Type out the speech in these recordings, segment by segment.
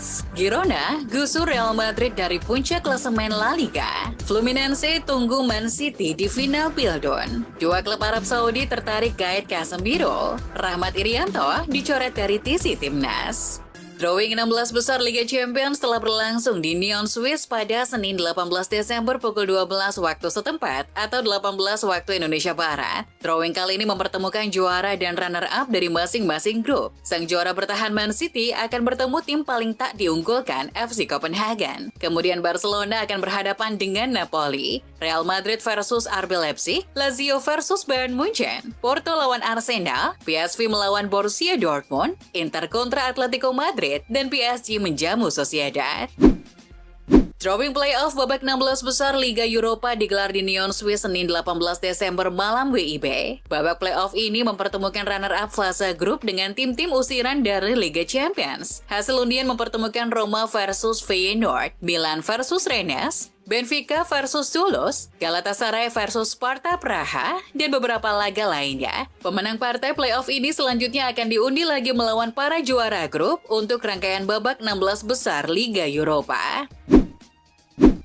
Sports. Girona gusur Real Madrid dari puncak klasemen La Liga. Fluminense tunggu Man City di final Pildun. Dua klub Arab Saudi tertarik gaet Casemiro. Rahmat Irianto dicoret dari TC Timnas. Drawing 16 besar Liga Champions telah berlangsung di Nyon, Swiss pada Senin 18 Desember pukul 12 waktu setempat atau 18 waktu Indonesia Barat. Drawing kali ini mempertemukan juara dan runner-up dari masing-masing grup. Sang juara bertahan Man City akan bertemu tim paling tak diunggulkan FC Copenhagen. Kemudian Barcelona akan berhadapan dengan Napoli. Real Madrid versus RB Leipzig, Lazio versus Bayern Munchen, Porto lawan Arsenal, PSV melawan Borussia Dortmund, Inter kontra Atletico Madrid, dan PSG menjamu Sociedad. Drawing playoff babak 16 besar Liga Eropa digelar di Nyon, Swiss Senin 18 Desember malam WIB. Babak playoff ini mempertemukan runner-up fase grup dengan tim-tim usiran dari Liga Champions. Hasil undian mempertemukan Roma versus Feyenoord, Milan versus Rennes, Benfica versus Toulouse, Galatasaray versus Sparta Praha, dan beberapa laga lainnya. Pemenang partai playoff ini selanjutnya akan diundi lagi melawan para juara grup untuk rangkaian babak 16 besar Liga Eropa.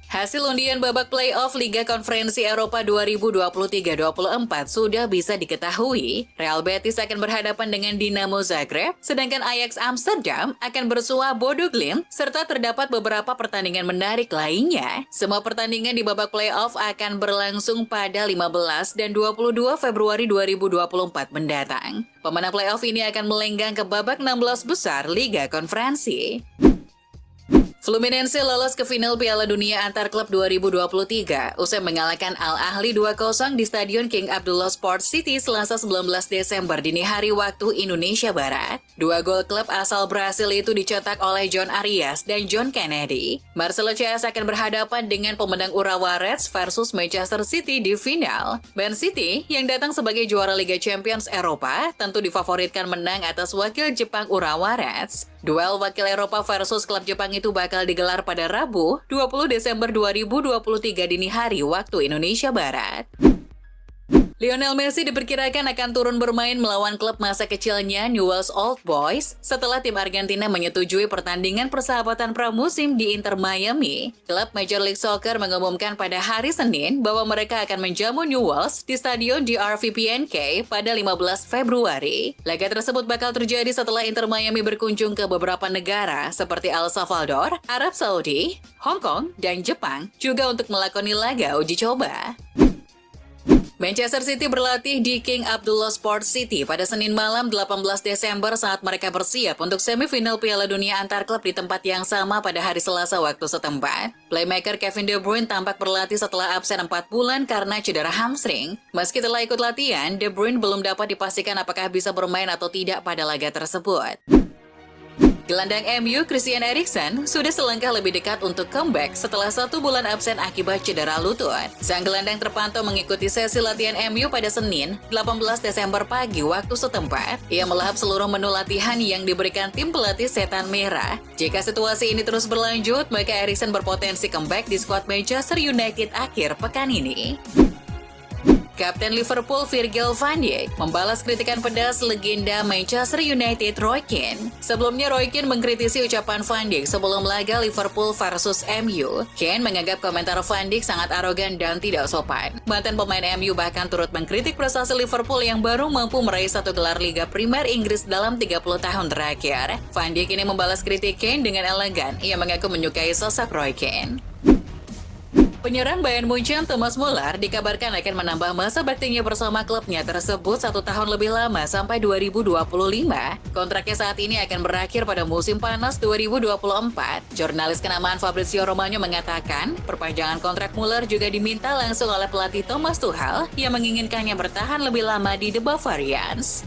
Hasil undian babak playoff Liga Konferensi Eropa 2023-24 sudah bisa diketahui. Real Betis akan berhadapan dengan Dinamo Zagreb, sedangkan Ajax Amsterdam akan bersua Bodo Glimt, serta terdapat beberapa pertandingan menarik lainnya. Semua pertandingan di babak playoff akan berlangsung pada 15 dan 22 Februari 2024 mendatang. Pemenang playoff ini akan melenggang ke babak 16 besar Liga Konferensi. Fluminense lolos ke final Piala Dunia Antar Klub 2023 usai mengalahkan Al Ahly 2-0 di Stadion King Abdullah Sports City Selasa 19 Desember dini hari waktu Indonesia Barat. Dua gol klub asal Brasil itu dicetak oleh John Arias dan John Kennedy. Marcelo CS akan berhadapan dengan pemenang Urawa Reds versus Manchester City di final. Man City yang datang sebagai juara Liga Champions Eropa tentu difavoritkan menang atas wakil Jepang Urawa Reds. Duel wakil Eropa versus klub Jepang itu bakal digelar pada Rabu, 20 Desember 2023 dini hari waktu Indonesia Barat. Lionel Messi diperkirakan akan turun bermain melawan klub masa kecilnya Newell's Old Boys setelah tim Argentina menyetujui pertandingan persahabatan pramusim di Inter Miami. Klub Major League Soccer mengumumkan pada hari Senin bahwa mereka akan menjamu Newell's di Stadion DRV PNK pada 15 Februari. Laga tersebut bakal terjadi setelah Inter Miami berkunjung ke beberapa negara seperti El Salvador, Arab Saudi, Hong Kong, dan Jepang juga untuk melakoni laga uji coba. Manchester City berlatih di King Abdullah Sports City pada Senin malam 18 Desember saat mereka bersiap untuk semifinal Piala Dunia Antar Klub di tempat yang sama pada hari Selasa waktu setempat. Playmaker Kevin De Bruyne tampak berlatih setelah absen 4 bulan karena cedera hamstring. Meski telah ikut latihan, De Bruyne belum dapat dipastikan apakah bisa bermain atau tidak pada laga tersebut. Gelandang MU Christian Eriksen sudah selangkah lebih dekat untuk comeback setelah 1 bulan absen akibat cedera lutut. Sang gelandang terpantau mengikuti sesi latihan MU pada Senin, 18 Desember pagi waktu setempat. Ia melahap seluruh menu latihan yang diberikan tim pelatih Setan Merah. Jika situasi ini terus berlanjut, maka Eriksen berpotensi comeback di skuad Manchester United akhir pekan ini. Kapten Liverpool Virgil van Dijk membalas kritikan pedas legenda Manchester United Roy Keane. Sebelumnya Roy Keane mengkritisi ucapan Van Dijk sebelum laga Liverpool versus MU. Keane menganggap komentar Van Dijk sangat arogan dan tidak sopan. Mantan pemain MU bahkan turut mengkritik prestasi Liverpool yang baru mampu meraih 1 gelar Liga Primer Inggris dalam 30 tahun terakhir. Van Dijk ini membalas kritik Keane dengan elegan. Ia mengaku menyukai sosok Roy Keane. Penyerang Bayern Munchen Thomas Muller dikabarkan akan menambah masa baktinya bersama klubnya tersebut 1 tahun lebih lama sampai 2025. Kontraknya saat ini akan berakhir pada musim panas 2024. Jurnalis kenamaan Fabrizio Romano mengatakan, perpanjangan kontrak Muller juga diminta langsung oleh pelatih Thomas Tuchel yang menginginkannya bertahan lebih lama di The Bavarians.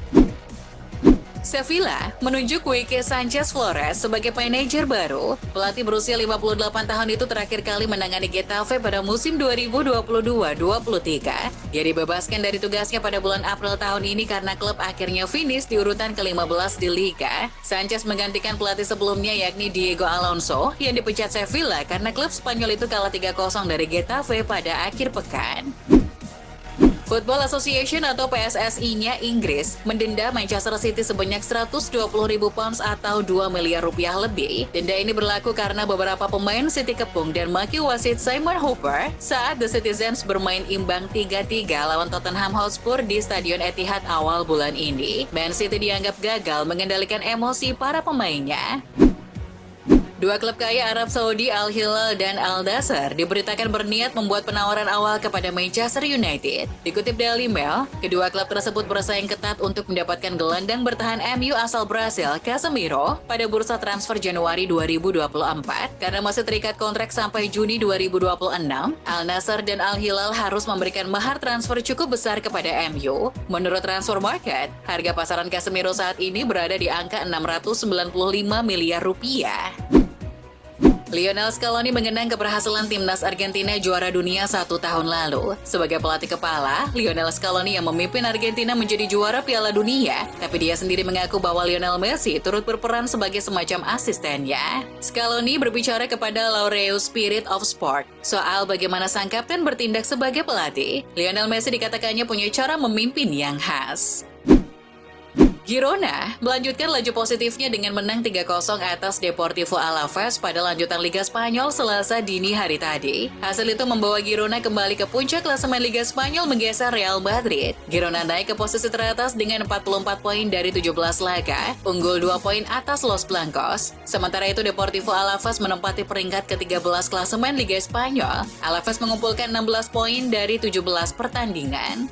Sevilla menunjuk Quique Sanchez Flores sebagai manajer baru. Pelatih berusia 58 tahun itu terakhir kali menangani Getafe pada musim 2022-23. Dia dibebaskan dari tugasnya pada bulan April tahun ini karena klub akhirnya finish di urutan ke-15 di Liga. Sanchez menggantikan pelatih sebelumnya yakni Diego Alonso yang dipecat Sevilla karena klub Spanyol itu kalah 3-0 dari Getafe pada akhir pekan. Football Association atau PSSI-nya Inggris mendenda Manchester City sebanyak 120.000 pounds atau 2 miliar rupiah lebih. Denda ini berlaku karena beberapa pemain City kepung dan maki wasit Simon Hooper saat The Citizens bermain imbang 3-3 lawan Tottenham Hotspur di Stadion Etihad awal bulan ini. Man City dianggap gagal mengendalikan emosi para pemainnya. Dua klub kaya Arab Saudi Al Hilal dan Al Nassr diberitakan berniat membuat penawaran awal kepada Manchester United. Dikutip Daily Mail, kedua klub tersebut bersaing ketat untuk mendapatkan gelandang bertahan MU asal Brasil Casemiro pada bursa transfer Januari 2024. Karena masih terikat kontrak sampai Juni 2026, Al Nassr dan Al Hilal harus memberikan mahar transfer cukup besar kepada MU. Menurut Transfer Market, harga pasaran Casemiro saat ini berada di angka 695 miliar rupiah. Lionel Scaloni mengenang keberhasilan timnas Argentina juara dunia 1 tahun lalu. Sebagai pelatih kepala, Lionel Scaloni yang memimpin Argentina menjadi juara Piala Dunia, tapi dia sendiri mengaku bahwa Lionel Messi turut berperan sebagai semacam asistennya. Scaloni berbicara kepada Laureus Spirit of Sport soal bagaimana sang kapten bertindak sebagai pelatih. Lionel Messi dikatakannya punya cara memimpin yang khas. Girona melanjutkan laju positifnya dengan menang 3-0 atas Deportivo Alavés pada lanjutan Liga Spanyol Selasa dini hari tadi. Hasil itu membawa Girona kembali ke puncak klasemen Liga Spanyol menggeser Real Madrid. Girona naik ke posisi teratas dengan 44 poin dari 17 laga, unggul 2 poin atas Los Blancos. Sementara itu Deportivo Alavés menempati peringkat ke-13 klasemen Liga Spanyol. Alavés mengumpulkan 16 poin dari 17 pertandingan.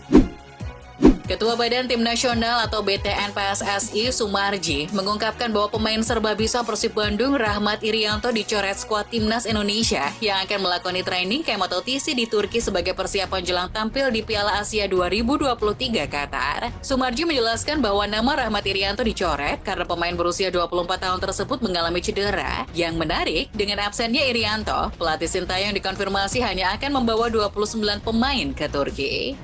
Ketua Badan Tim Nasional atau BTN PSSI Sumarji mengungkapkan bahwa pemain serba bisa Persib Bandung Rahmat Irianto dicoret skuad Timnas Indonesia yang akan melakoni training camp atau TC di Turki sebagai persiapan jelang tampil di Piala Asia 2023 Qatar. Sumarji menjelaskan bahwa nama Rahmat Irianto dicoret karena pemain berusia 24 tahun tersebut mengalami cedera. Yang menarik, dengan absennya Irianto, pelatih Sintayong dikonfirmasi hanya akan membawa 29 pemain ke Turki.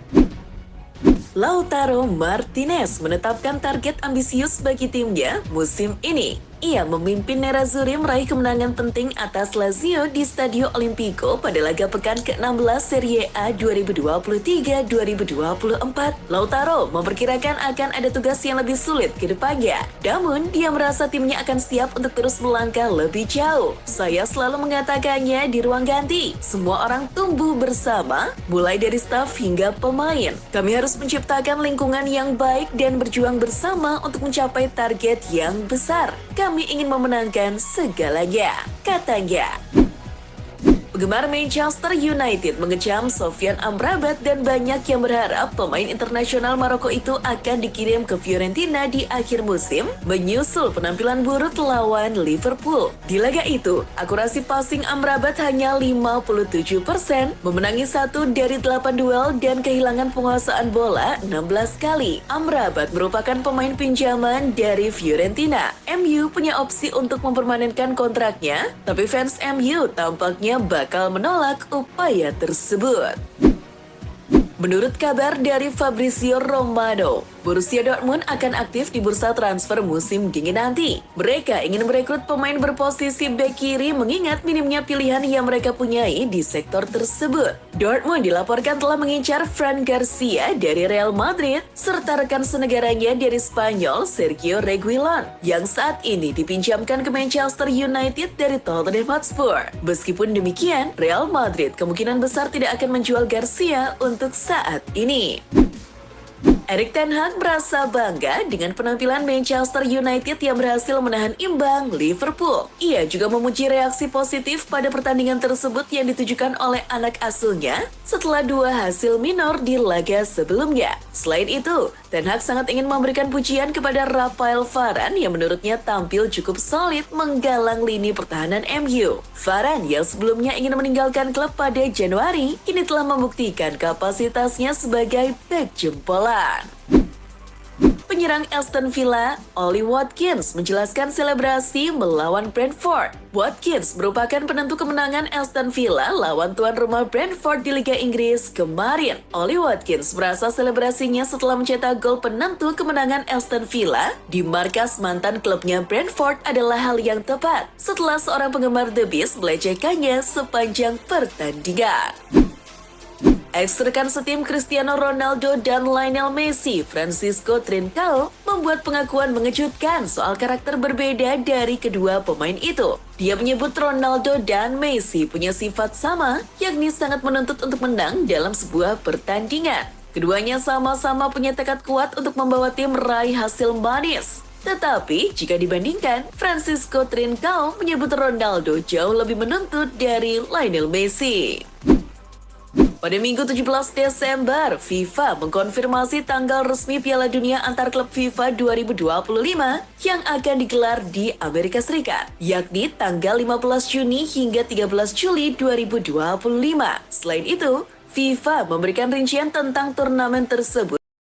Lautaro Martinez menetapkan target ambisius bagi timnya musim ini. Ia memimpin Nerazzurri meraih kemenangan penting atas Lazio di Stadio Olimpico pada laga pekan ke-16 Serie A 2023-2024. Lautaro memperkirakan akan ada tugas yang lebih sulit ke depannya. Namun, dia merasa timnya akan siap untuk terus melangkah lebih jauh. Saya selalu mengatakannya di ruang ganti. Semua orang tumbuh bersama, mulai dari staf hingga pemain. Kami harus menciptakan lingkungan yang baik dan berjuang bersama untuk mencapai target yang besar. Kami ingin memenangkan segalanya, katanya. Penggemar Manchester United mengecam Sofyan Amrabat dan banyak yang berharap pemain internasional Maroko itu akan dikirim ke Fiorentina di akhir musim menyusul penampilan buruk lawan Liverpool. Di laga itu, akurasi passing Amrabat hanya 57%, memenangi 1 dari 8 duel dan kehilangan penguasaan bola 16 kali. Amrabat merupakan pemain pinjaman dari Fiorentina. MU punya opsi untuk mempermanenkan kontraknya, tapi fans MU tampaknya bakal menolak upaya tersebut. Menurut kabar dari Fabrizio Romano, Borussia Dortmund akan aktif di bursa transfer musim dingin nanti. Mereka ingin merekrut pemain berposisi bek kiri mengingat minimnya pilihan yang mereka punyai di sektor tersebut. Dortmund dilaporkan telah mengincar Fran Garcia dari Real Madrid serta rekan senegaranya dari Spanyol Sergio Reguilon yang saat ini dipinjamkan ke Manchester United dari Tottenham Hotspur. Meskipun demikian, Real Madrid kemungkinan besar tidak akan menjual Garcia untuk saat ini. Erik ten Hag merasa bangga dengan penampilan Manchester United yang berhasil menahan imbang Liverpool. Ia juga memuji reaksi positif pada pertandingan tersebut yang ditujukan oleh anak asuhnya setelah 2 hasil minor di laga sebelumnya. Selain itu, ten Hag sangat ingin memberikan pujian kepada Rafael Varane yang menurutnya tampil cukup solid menggalang lini pertahanan MU. Varane yang sebelumnya ingin meninggalkan klub pada Januari, kini telah membuktikan kapasitasnya sebagai bek jempolan. Penyerang Aston Villa, Ollie Watkins menjelaskan selebrasi melawan Brentford. Watkins merupakan penentu kemenangan Aston Villa lawan tuan rumah Brentford di Liga Inggris kemarin. Ollie Watkins merasa selebrasinya setelah mencetak gol penentu kemenangan Aston Villa di markas mantan klubnya Brentford adalah hal yang tepat setelah seorang penggemar The Beast melecehkannya sepanjang pertandingan. Ex-rekan setim Cristiano Ronaldo dan Lionel Messi, Francisco Trincao, membuat pengakuan mengejutkan soal karakter berbeda dari kedua pemain itu. Dia menyebut Ronaldo dan Messi punya sifat sama, yakni sangat menuntut untuk menang dalam sebuah pertandingan. Keduanya sama-sama punya tekad kuat untuk membawa tim meraih hasil manis. Tetapi, jika dibandingkan, Francisco Trincao menyebut Ronaldo jauh lebih menuntut dari Lionel Messi. Pada Minggu 17 Desember, FIFA mengkonfirmasi tanggal resmi Piala Dunia antar klub FIFA 2025 yang akan digelar di Amerika Serikat, yakni tanggal 15 Juni hingga 13 Juli 2025. Selain itu, FIFA memberikan rincian tentang turnamen tersebut